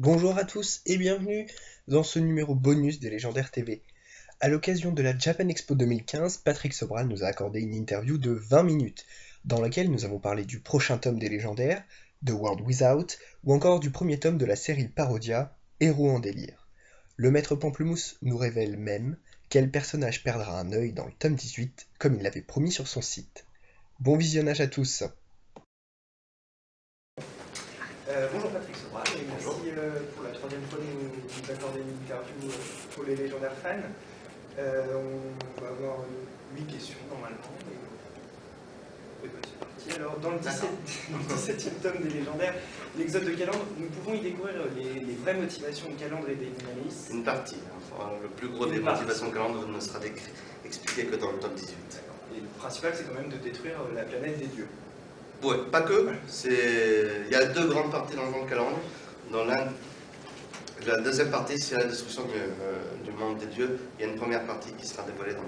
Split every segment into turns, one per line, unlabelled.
Bonjour à tous et bienvenue dans ce numéro bonus des Légendaires TV. À l'occasion de la Japan Expo 2015, Patrick Sobral nous a accordé une interview de 20 minutes, dans laquelle nous avons parlé du prochain tome des Légendaires, The World Without, ou encore du premier tome de la série Parodia, Héros en délire. Le maître Pamplemousse nous révèle même quel personnage perdra un œil dans le tome 18, comme il l'avait promis sur son site. Bon visionnage à tous.
Bonjour Patrick Sobral, et merci pour la troisième fois de nous accorder une interview pour les légendaires fans. On va avoir 8 questions normalement. Et c'est parti. Alors, dans le 17e tome des légendaires, l'Exode de Calandre, nous pouvons y découvrir les vraies motivations de Calandre et d'Einalis.
Une partie. Enfin, le plus gros des motivations de Calandre ne sera expliqué que dans le tome 18.
Et le principal, c'est quand même de détruire la planète des dieux.
Ouais, pas que. Il y a deux grandes parties dans le monde Calandre. La deuxième partie, c'est la destruction du monde des dieux. Il y a une première partie qui sera dévoilée dans le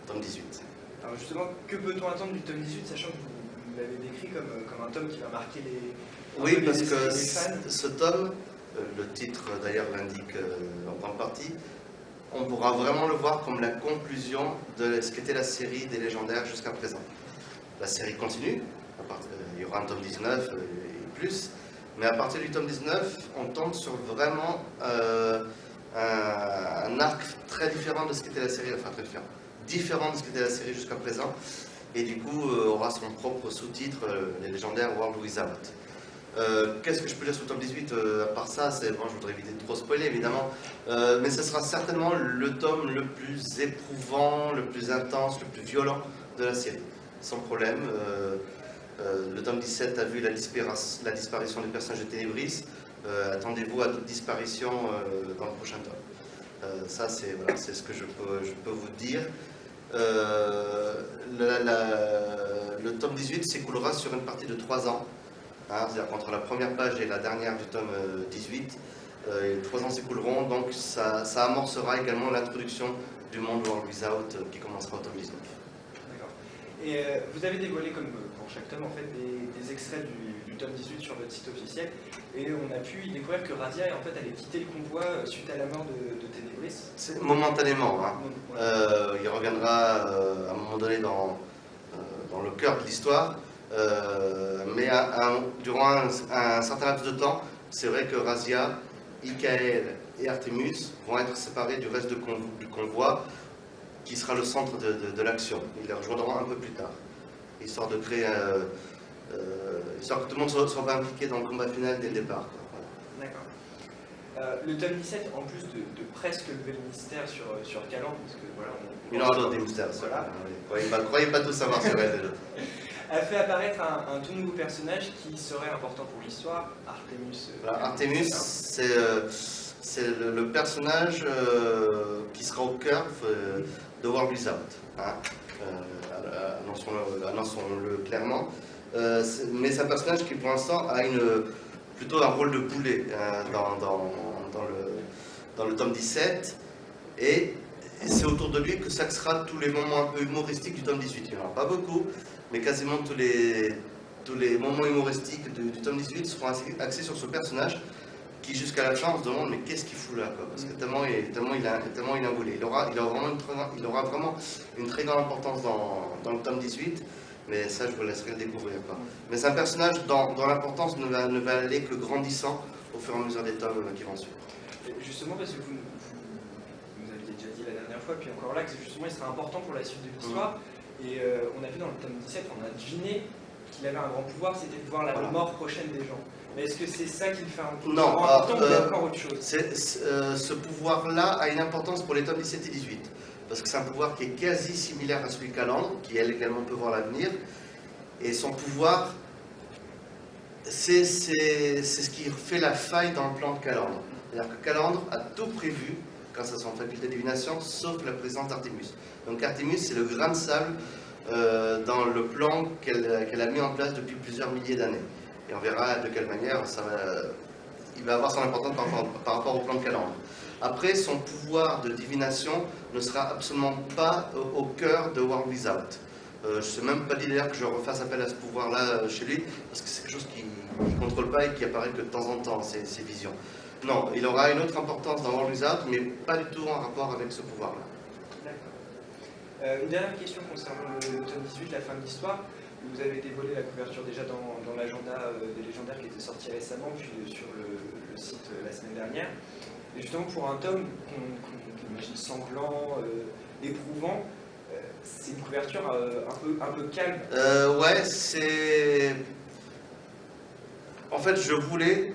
tome 18.
Alors justement, que peut-on attendre du tome 18, sachant que vous l'avez décrit comme un tome qui va marquer
Oui, parce que
les fans.
ce tome, le titre d'ailleurs l'indique en grande partie, on pourra vraiment le voir comme la conclusion de ce qu'était la série des légendaires jusqu'à présent. La série continue, il y aura un tome 19 et plus, mais à partir du tome 19, on tombe sur vraiment un arc très différent de ce qu'était la série, enfin très différent de ce qu'était la série jusqu'à présent, et du coup aura son propre sous-titre, les légendaires World Without. Qu'est-ce que je peux dire sur le tome 18 à part ça, je voudrais éviter de trop spoiler évidemment, mais ce sera certainement le tome le plus éprouvant, le plus intense, le plus violent de la série, sans problème. Le tome 17 a vu la disparition du personnage de Ténébris. Attendez-vous à d'autres disparitions dans le prochain tome. Ça, c'est ce que je peux vous dire. Le tome 18 s'écoulera sur une partie de 3 ans. C'est-à-dire qu'entre la première page et la dernière du tome 18, 3 ans s'écouleront. Donc ça amorcera également l'introduction du monde World Without qui commencera au tome 19.
Et vous avez dévoilé, comme pour chaque tome, en fait, des extraits du tome 18 sur votre site officiel. Et on a pu y découvrir que Razia, en fait, allait quitter le convoi suite à la mort de Ténébris.
Momentanément. Il reviendra à un moment donné dans le cœur de l'histoire. Mais durant un certain laps de temps, c'est vrai que Razia, Ikael et Artemus vont être séparés du reste du convoi, qui sera le centre de l'action. Ils les rejoindront un peu plus tard, histoire de créer, histoire que tout le monde soit pas impliqué dans le combat final dès le départ.
Voilà. D'accord. Le tome 17, en plus de presque lever le mystère sur Calandre, parce que voilà,
il y en aura d'autres mystères.
Voilà.
Croyez pas tout savoir sur elle déjà.
A fait apparaître un tout nouveau personnage qui serait important pour l'histoire, Artemus.
Artemus, c'est le personnage qui sera au cœur de World Without. Annonçons-le clairement. Mais c'est un personnage qui pour l'instant a plutôt un rôle de boulet dans le tome 17. Et c'est autour de lui que s'axera tous les moments un peu humoristiques du tome 18. Il n'y en aura pas beaucoup, mais quasiment tous les moments humoristiques du tome 18 seront axés sur ce personnage qui jusqu'à la fin on se demande mais qu'est-ce qu'il fout là quoi, parce que tellement il a volé. Il aura vraiment une très grande importance dans le tome 18, mais ça je vous laisserai le découvrir quoi. Mais c'est un personnage dont l'importance ne va aller que grandissant au fur et à mesure des tomes qui vont suivre.
Justement parce que vous nous aviez déjà dit la dernière fois, puis encore là, que justement il sera important pour la suite de l'histoire. Et on a vu dans le tome 17, on a deviné qu'il avait un grand pouvoir, c'était de voir la mort prochaine des gens. Mais est-ce que c'est ça qui le fait important ou il y a encore autre chose?
Ce pouvoir-là a une importance pour les tomes 17 et 18. Parce que c'est un pouvoir qui est quasi similaire à celui de Calandre, qui elle également peut voir l'avenir. Et son pouvoir, c'est ce qui fait la faille dans le plan de Calandre. C'est-à-dire que Calandre a tout prévu grâce à son faculté de divination, sauf la présence d'Artemus. Donc Artemus, c'est le grain de sable dans le plan qu'elle a mis en place depuis plusieurs milliers d'années. Et on verra de quelle manière il va avoir son importance par rapport au plan de Calandre. Après, son pouvoir de divination ne sera absolument pas au cœur de World Without. Je ne sais même pas dit d'ailleurs que je refasse appel à ce pouvoir-là chez lui, parce que c'est quelque chose qu'il ne contrôle pas et qui apparaît que de temps en temps, ces visions. Non, il aura une autre importance dans World Without, mais pas du tout en rapport avec ce pouvoir-là.
D'accord. Une dernière question concernant le tome 18, la fin de l'histoire. Vous avez dévoilé la couverture déjà dans l'agenda des légendaires qui était sorti récemment, puis sur le site la semaine dernière. Et justement, pour un tome qu'on imagine sanglant, éprouvant, c'est une couverture un peu calme.
Ouais, c'est... En fait, je voulais...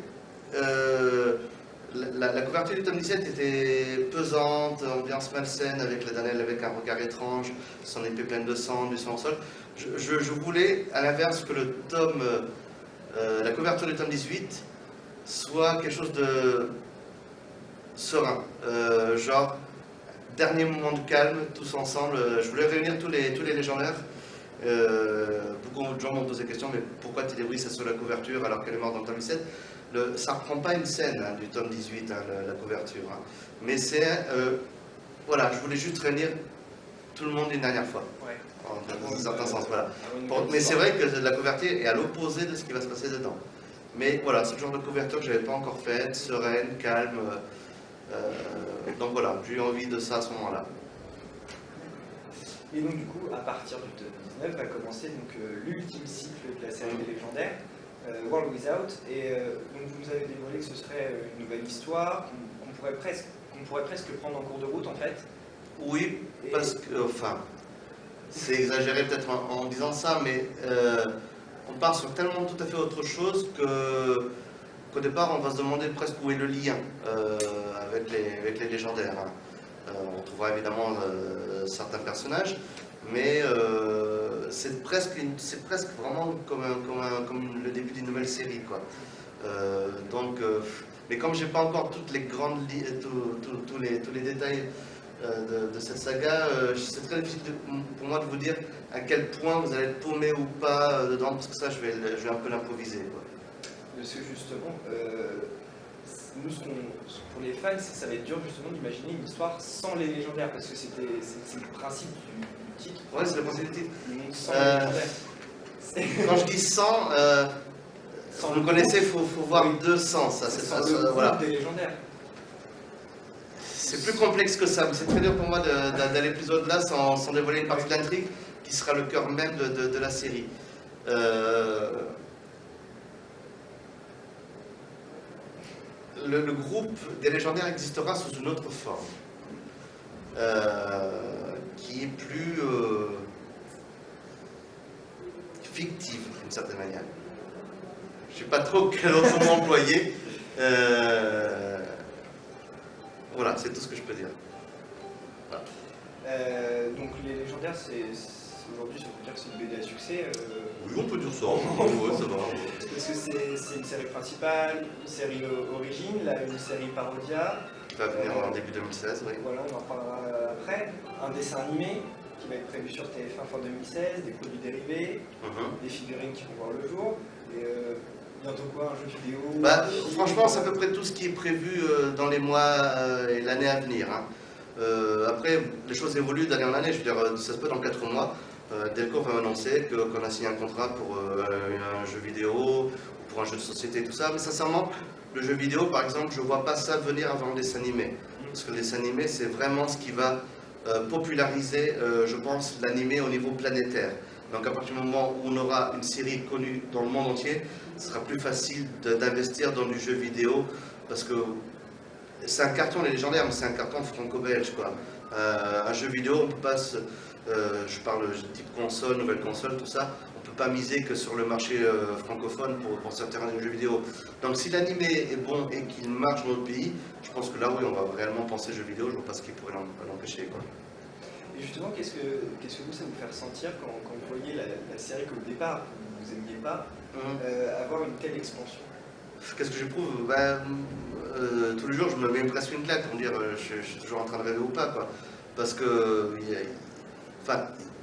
la couverture du tome 17 était pesante, ambiance malsaine, avec la damnelle avec un regard étrange, son épée pleine de sang, du sang au sol. Je voulais, à l'inverse, que le tome, la couverture du tome 18 soit quelque chose de serein. Genre, dernier moment de calme, tous ensemble. Je voulais réunir tous les légendaires. Beaucoup de gens m'ont posé la question, mais pourquoi Télébris c'est sur la couverture alors qu'elle est morte dans le tome 17 Ça ne reprend pas une scène hein, du tome 18, hein, la couverture. Hein. Mais c'est... voilà, je voulais juste réunir tout le monde une dernière fois.
Ouais.
Dans un certain sens, voilà. Mais c'est vrai que la couverture est à l'opposé de ce qui va se passer dedans. Mais voilà, c'est le genre de couverture que je n'avais pas encore faite, sereine, calme. Donc voilà, j'ai eu envie de ça à ce moment-là.
Et donc du coup, à partir du tome 19, va commencer l'ultime cycle de la série des légendaires, World Without. Et donc vous nous avez dévoilé que ce serait une nouvelle histoire, qu'on pourrait presque prendre en cours de route en fait.
Oui, parce que, enfin, c'est exagéré peut-être en disant ça, mais on part sur tellement tout à fait autre chose qu'au départ on va se demander presque où est le lien avec les légendaires. Hein. On trouvera évidemment certains personnages, mais c'est presque vraiment comme le début d'une nouvelle série, quoi. Mais comme j'ai pas encore toutes les grandes tous les détails de cette saga, c'est très difficile pour moi de vous dire à quel point vous allez être paumé ou pas dedans, parce que ça je vais un peu l'improviser.
Parce que justement, nous, pour les fans, ça va être dur justement d'imaginer une histoire sans les légendaires, parce que c'est le principe du titre.
Ouais, c'est le principe du titre.
Le monde sans les légendaires.
Quand je dis sans, vous connaissez, il faut voir deux sens.
Voilà. Des légendaires.
C'est plus complexe que ça, mais c'est très dur pour moi d'aller plus au-delà sans dévoiler une partie de l'intrigue qui sera le cœur même de la série. Le groupe des légendaires existera sous une autre forme, qui est plus fictive d'une certaine manière. Je ne sais pas trop quel autre mot employer. Voilà, c'est tout ce que je peux dire. Voilà.
Donc les légendaires, aujourd'hui, on peut dire que c'est une BD à succès.
Oui, on peut dire ça. Ouais, ça va.
Parce que c'est une série principale, une série origine, là, une série parodia.
Qui va venir en début 2016, oui.
Voilà, on en reparlera après. Un dessin animé qui va être prévu sur TF1 fin 2016, des produits dérivés, des figurines qui vont voir le jour. Et bientôt quoi, un jeu vidéo.
Franchement, c'est à peu près tout ce qui est prévu dans les mois et l'année à venir. Hein. Après, les choses évoluent d'année en année. Je veux dire, ça se peut dans 4 mois. Delcourt va m'annoncer qu'on a signé un contrat pour un jeu vidéo ou pour un jeu de société et tout ça. Mais sincèrement, le jeu vidéo, par exemple, je ne vois pas ça venir avant le dessin animé. Parce que le dessin animé, c'est vraiment ce qui va populariser, je pense, l'animé au niveau planétaire. Donc à partir du moment où on aura une série connue dans le monde entier, ce sera plus facile d'investir dans du jeu vidéo, parce que c'est un carton, les légendaires, mais c'est un carton franco-belge, quoi. Un jeu vidéo, on peut pas je parle type console, nouvelle console, tout ça, on peut pas miser que sur le marché francophone pour sortir un jeu vidéo. Donc si l'animé est bon et qu'il marche dans notre pays, je pense que là, oui, on va réellement penser jeu vidéo, je vois pas ce qui pourrait l'empêcher, quoi.
Et justement, qu'est-ce que vous, ça vous fait ressentir quand vous voyez la série qu'au départ, vous n'aimiez pas, avoir une telle expansion?
Qu'est-ce que j'éprouve? Tous les jours, je me mets presque une claque pour me dire je suis toujours en train de rêver ou pas, quoi. Parce que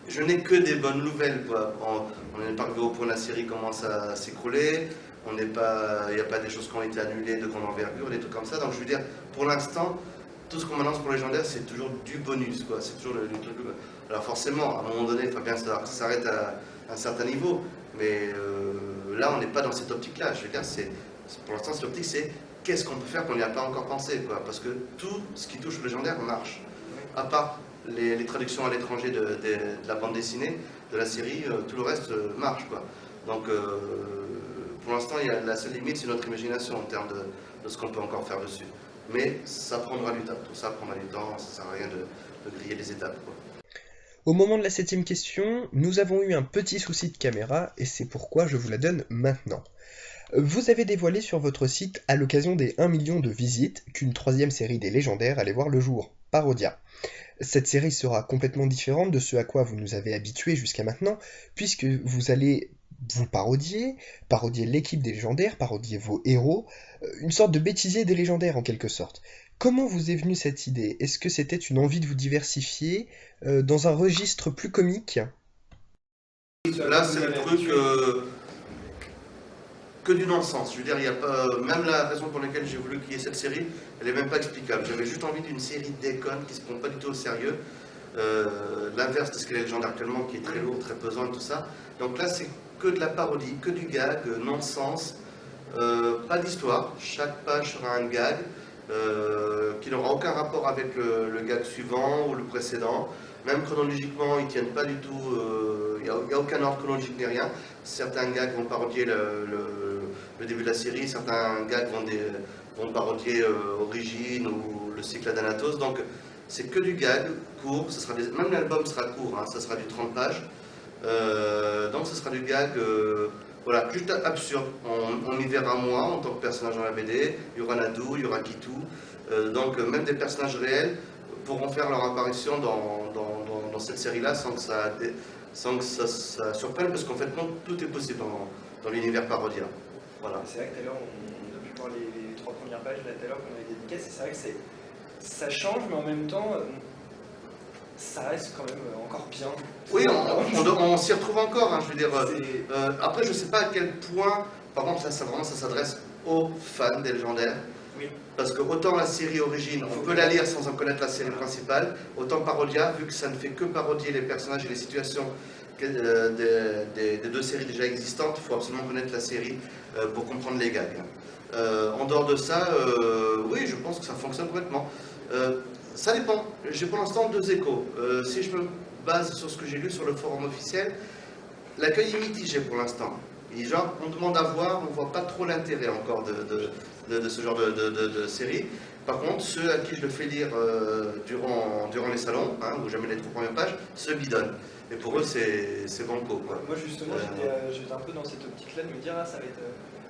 je n'ai que des bonnes nouvelles, quoi. On n'est pas arrivé au point où la série commence à s'écrouler, il n'y a pas des choses qui ont été annulées de grande envergure, des trucs comme ça. Donc je veux dire, pour l'instant, tout ce qu'on m'annonce pour Légendaire, c'est toujours du bonus, quoi. C'est toujours le truc. Alors forcément, à un moment donné, il faut bien que ça s'arrête à un certain niveau, mais là, on n'est pas dans cette optique-là. Je veux dire, pour l'instant, cette optique, c'est qu'est-ce qu'on peut faire qu'on n'y a pas encore pensé, quoi. Parce que tout ce qui touche le légendaire marche. À part les traductions à l'étranger de la bande dessinée, de la série, tout le reste marche, quoi. Donc, pour l'instant, la seule limite, c'est notre imagination en termes de ce qu'on peut encore faire dessus. Mais ça prendra du temps. Tout ça prendra du temps, ça ne sert à rien de griller les étapes, quoi.
Au moment de la 7ème question, nous avons eu un petit souci de caméra et c'est pourquoi je vous la donne maintenant. Vous avez dévoilé sur votre site, à l'occasion des 1 million de visites, qu'une 3e série des légendaires allait voir le jour, Parodia. Cette série sera complètement différente de ce à quoi vous nous avez habitués jusqu'à maintenant, puisque vous allez vous parodier l'équipe des légendaires, parodier vos héros, une sorte de bêtisier des légendaires en quelque sorte. Comment vous est venue cette idée? Est-ce que c'était une envie de vous diversifier dans un registre plus comique?
Là, c'est le truc que du non-sens. Je veux dire, il y a pas, même la raison pour laquelle j'ai voulu qu'il y ait cette série, elle n'est même pas explicable. J'avais juste envie d'une série de déconnes qui ne se prend pas du tout au sérieux. L'inverse de ce qu'est les légendaires actuellement, qui est très lourd, très pesant et tout ça. Donc là, c'est que de la parodie, que du gag, non-sens, pas d'histoire. Chaque page sera un gag qui n'aura aucun rapport avec le gag suivant ou le précédent. Même chronologiquement, ils ne tiennent pas du tout, il n'y a aucun ordre chronologique ni rien. Certains gags vont parodier le début de la série, certains gags vont parodier Origine ou le cycle d'Anatos. Donc c'est que du gag court, même l'album sera court, hein, ça sera du 30 pages. Donc ce sera du gag voilà, juste absurde. On y verra moi en tant que personnage dans la BD, il y aura Nadou, il y aura Kitou. Donc même des personnages réels pourront faire leur apparition dans cette série-là sans que ça surprenne, parce qu'en fait, tout est possible dans l'univers Parodia. Voilà.
C'est vrai que tout à l'heure, on a pu voir les 3 premières pages là tout à l'heure qu'on avait dédicacées, c'est vrai que ça change, mais en même temps, ça reste quand même encore bien.
Oui, on s'y retrouve encore, hein, je veux dire. Après, je ne sais pas à quel point, par contre, ça s'adresse aux fans des légendaires.
Oui.
Parce que autant la série origine, on peut la lire sans en connaître la série principale, autant Parodia, vu que ça ne fait que parodier les personnages et les situations des 2 séries déjà existantes, il faut absolument connaître la série pour comprendre les gags. En dehors de ça, oui, je pense que ça fonctionne complètement. Ça dépend. J'ai pour l'instant 2 échos. Si je me base sur ce que j'ai lu sur le forum officiel, l'accueil est mitigé pour l'instant. Et genre, on demande à voir, on ne voit pas trop l'intérêt encore de ce genre de série. Par contre, ceux à qui je le fais lire durant les salons, hein, où jamais les 3 premières pages, se bidonnent. Et pour eux, c'est banco, quoi.
Moi, justement, j'étais un peu dans cette optique-là de me dire, ah, ça va être...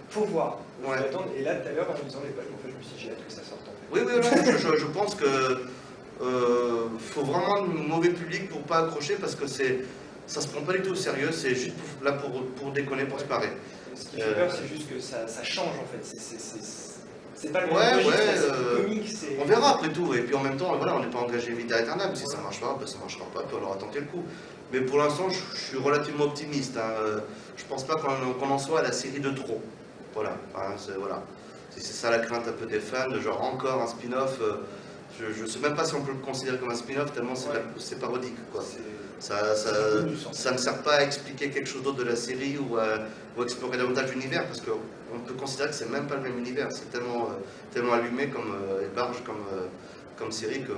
faut voir.
Ouais.
Et là, tout à l'heure, en lisant les pages, en fait, je me suis dit, j'ai hâte que ça sorte. En fait.
Oui, non, je pense que faut vraiment un mauvais public pour pas accrocher, parce que ça se prend pas du tout au sérieux, c'est juste là pour déconner, pour se parer.
Ce qui fait peur, c'est juste que ça change, en fait. C'est pas le même registre, c'est comique,
on verra après tout, et puis en même temps, voilà, on n'est pas engagé vita aeternam. Si ça marche pas, ben ça marchera pas, puis on aura tenté le coup. Mais pour l'instant, je suis relativement optimiste. Hein. Je pense pas qu'on en soit à la série de trop. Voilà. Enfin, voilà. C'est ça la crainte un peu des fans, de genre encore un spin-off. Je ne sais même pas si on peut le considérer comme un spin-off, tellement c'est parodique, quoi. Ça ne sert pas à expliquer quelque chose d'autre de la série ou à explorer davantage l'univers, parce qu'on peut considérer que c'est même pas le même univers. C'est tellement allumé comme éparge, comme série que.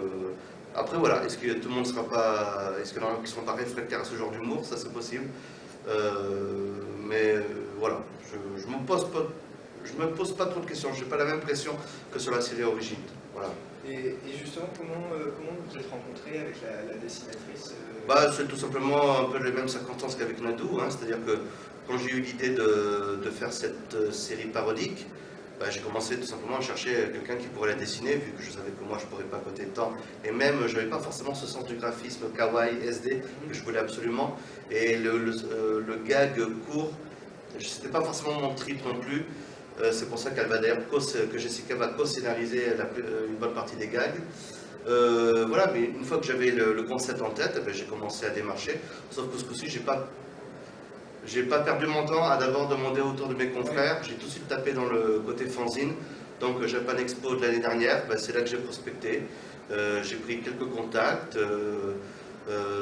Après voilà, est-ce que tout le monde sera pas. Est-ce qu'il y en a qui ne seront pas réfractaires à ce genre d'humour? Ça c'est possible. Mais voilà, je me pose pas trop de questions. Je n'ai pas la même pression que sur la série Origine. Voilà.
Et justement, comment vous êtes rencontrés avec la dessinatrice
C'est tout simplement un peu les mêmes circonstances qu'avec Nadou, hein, c'est-à-dire que quand j'ai eu l'idée de faire cette série parodique, j'ai commencé tout simplement à chercher quelqu'un qui pourrait la dessiner, vu que je savais que moi je ne pourrais pas à côté de temps, et même je n'avais pas forcément ce sens du graphisme kawaii, SD, que je voulais absolument, et le gag court, c'était pas forcément mon trip non plus. C'est pour ça que Jessica va co-scénariser une bonne partie des gags. Voilà, mais une fois que j'avais le concept en tête, j'ai commencé à démarcher. Sauf que ce coup-ci, j'ai pas perdu mon temps à d'abord demander autour de mes confrères. J'ai tout de suite tapé dans le côté fanzine. Donc Japan Expo de l'année dernière, c'est là que j'ai prospecté. J'ai pris quelques contacts.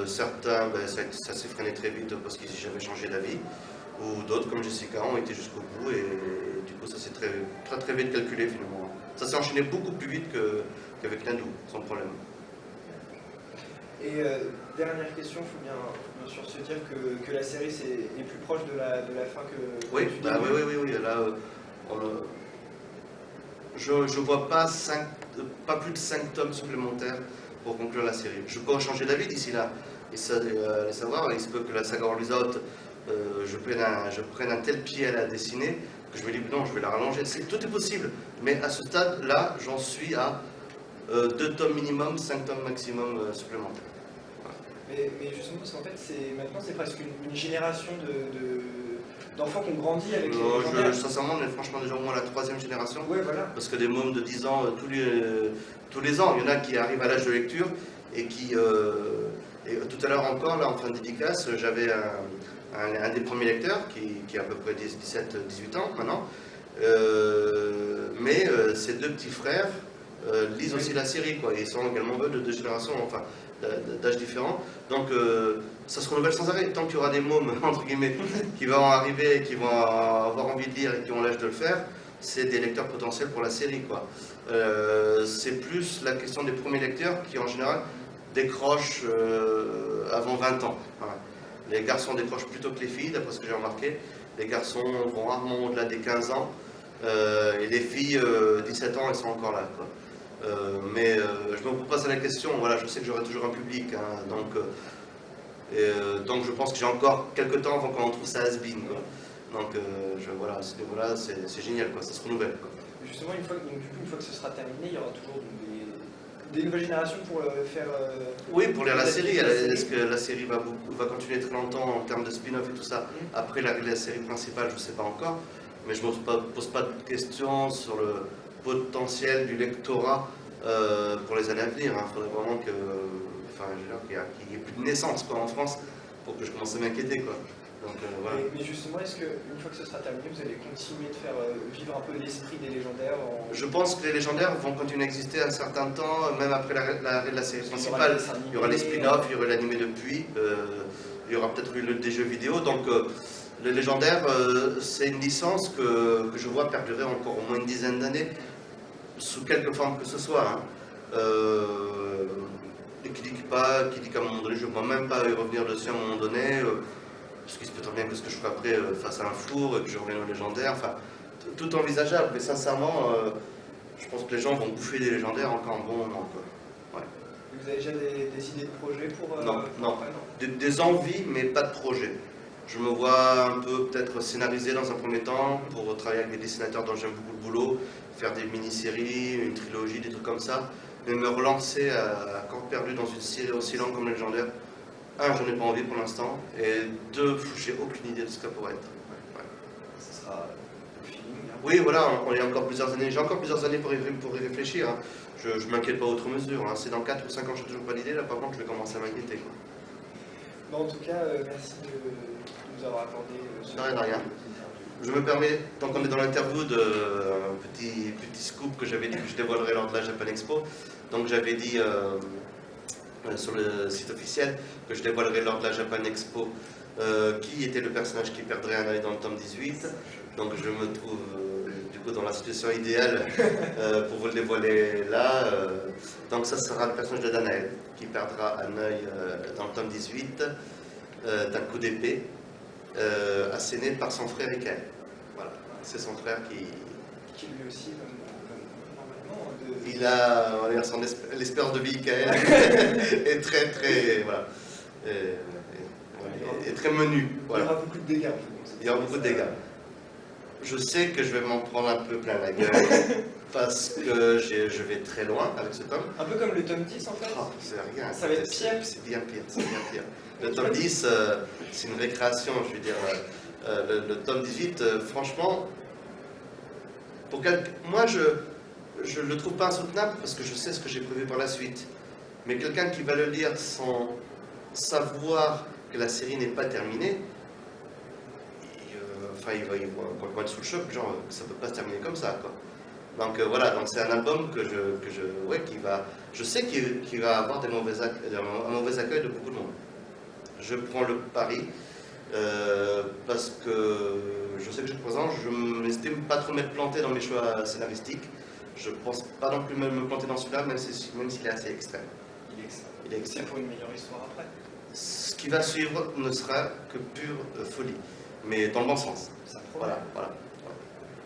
Certains, ça s'est freiné très vite parce qu'ils n'avaient jamais changé d'avis. ou d'autres comme Jessica ont été jusqu'au bout et du coup ça s'est très vite calculé finalement. Ça s'est enchaîné beaucoup plus vite qu'avec l'Hindou, sans problème.
Et dernière question, il faut bien sûr se dire que la série est plus proche de la fin que
Oui,
du début.
oui. Là, je ne vois pas plus de 5 tomes supplémentaires pour conclure la série. Je peux changer d'avis d'ici là et savoir. Il se peut que la saga Orlizot, je prenne un tel pied à la dessiner que je me dis non, je vais la rallonger. Tout est possible, mais à ce stade-là, j'en suis à 2 tomes minimum, 5 tomes maximum supplémentaires.
Mais justement, parce qu'en fait, maintenant, c'est presque une génération d'enfants qui ont grandi avec les légendaires.
Sincèrement, on est franchement déjà au moins la 3e génération.
Ouais, voilà.
Parce que des mômes de 10 ans, tous les ans, il y en a qui arrivent à l'âge de lecture et qui... et tout à l'heure encore, là, en fin de dédicace, j'avais un des premiers lecteurs qui a à peu près 17, 18 ans maintenant. Mais ses 2 petits frères lisent aussi la série, quoi. Ils sont également de 2 générations, enfin, d'âge différents. Donc, ça se renouvelle sans arrêt. Tant qu'il y aura des mômes, entre guillemets, qui vont arriver, qui vont avoir envie de lire et qui ont l'âge de le faire, c'est des lecteurs potentiels pour la série, quoi. C'est plus la question des premiers lecteurs qui, en général, décrochent avant 20 ans. Voilà. Les garçons décrochent plutôt que les filles, d'après ce que j'ai remarqué. Les garçons vont rarement au-delà des 15 ans. Et les filles, 17 ans, elles sont encore là, quoi. Mais je me pose la question, voilà, je sais que j'aurai toujours un public, hein, donc je pense que j'ai encore quelques temps avant qu'on trouve ça has-been, quoi. Donc voilà, c'est génial, quoi, ça se renouvelle, quoi.
Justement, une fois que ce sera terminé, il y aura toujours des nouvelles générations pour faire...
oui, pour lire la série. Est-ce que la série va continuer très longtemps en termes de spin-off et tout ça après la série principale, je ne sais pas encore. Mais je ne me pose pas de questions sur le potentiel du lectorat pour les années à venir. Il faudrait vraiment qu'il n'y ait plus de naissance, quoi, en France pour que je commence à m'inquiéter, quoi. Donc, voilà.
Mais justement, est-ce qu'une fois que ce sera terminé, vous allez continuer de faire vivre un peu l'esprit des légendaires
Je pense que les légendaires vont continuer à exister un certain temps, même après l'arrêt de la série principale. Il y aura les spin-offs, il y aura l'animé depuis, il y aura peut-être eu des jeux vidéo. Donc, les légendaires, c'est une licence que je vois perdurer encore au moins une dizaine d'années, sous quelque forme que ce soit. Hein. Et qui dit qu'à un moment donné, je ne vais même pas y revenir dessus à un moment donné. Parce qu'il se peut très bien que ce que je ferai après face à un four et que je revienne au légendaire, enfin, tout envisageable, mais sincèrement, je pense que les gens vont bouffer des légendaires encore un bon moment, quoi. Ouais.
Vous avez déjà des idées de projets pour...
Non. Des envies, mais pas de projet. Je me vois un peu peut-être scénariser dans un premier temps, pour travailler avec des dessinateurs dont j'aime beaucoup le boulot, faire des mini-séries, une trilogie, des trucs comme ça, mais me relancer à corps perdu dans une série aussi longue comme légendaire. Un, j'en ai pas envie pour l'instant, et 2, j'ai aucune idée de ce que ça pourrait être. Ouais.
Ce sera le feeling. Hein.
Oui, voilà, on est encore plusieurs années. J'ai encore plusieurs années pour y réfléchir. Hein. Je ne m'inquiète pas outre mesure. Hein. C'est dans 4 ou 5 ans, je n'ai toujours pas d'idée. Là, par contre, je vais commencer à m'inquiéter.
Bon, en tout cas, merci de nous avoir accordé ce
temps. De rien. Je me permets, tant qu'on est dans l'interview, un petit scoop que j'avais dit que je dévoilerai lors de la Japan Expo. Donc, j'avais dit sur le site officiel que je dévoilerai lors de la Japan Expo qui était le personnage qui perdrait un œil dans le tome 18. Donc je me trouve du coup dans la situation idéale pour vous le dévoiler là. Donc ça sera le personnage de Danaël qui perdra un œil dans le tome 18 d'un coup d'épée asséné par son frère Ikael. Voilà, c'est son frère qui
lui aussi
il a, on va dire, l'espérance de vie Ikael est très voilà. Et très menu. Voilà.
Il y aura beaucoup de dégâts.
Il y aura beaucoup de dégâts. Je sais que je vais m'en prendre un peu plein la gueule parce que je vais très loin avec ce tome.
Un peu comme le tome 10 en fait.
Oh, c'est rien.
Ça va être pire.
C'est bien pire. Le tome 10, c'est une récréation, je veux dire. Le tome 18, franchement, moi je le trouve pas insoutenable parce que je sais ce que j'ai prévu par la suite. Mais quelqu'un qui va le lire sans savoir que la série n'est pas terminée, il va être sous le choc, genre ça peut pas se terminer comme ça, quoi. Donc voilà, donc c'est un album je sais qu'il va avoir un mauvais accueil de beaucoup de monde. Je prends le pari Parce que je sais que je présente, je m'estime pas trop m'être planté dans mes choix scénaristiques. Je pense pas non plus me planter dans celui-là, même s'il est assez extrême.
Il est extrême.
Il est extrême.
C'est pour une meilleure histoire après.
Ce qui va suivre ne sera que pure folie, mais dans le bon sens.
Ça promet.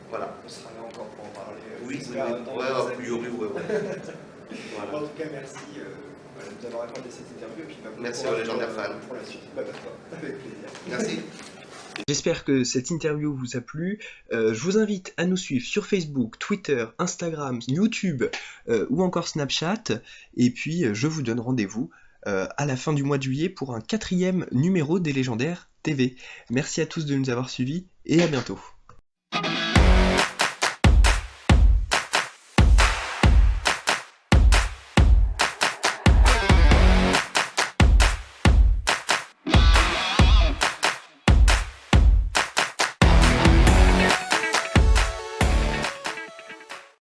Voilà.
On sera là encore pour en parler.
Oui,
j'espère, dans
ouais,
les
a
années.
priori, ouais. Voilà.
En tout cas, merci de nous avoir accordé cette interview. Et puis,
Merci
courage
aux légendaires fans.
pour la suite. Avec plaisir.
Merci.
J'espère que cette interview vous a plu. Je vous invite à nous suivre sur Facebook, Twitter, Instagram, YouTube ou encore Snapchat. Et puis je vous donne rendez-vous à la fin du mois de juillet pour un 4e numéro des Légendaires TV. Merci à tous de nous avoir suivis et à bientôt.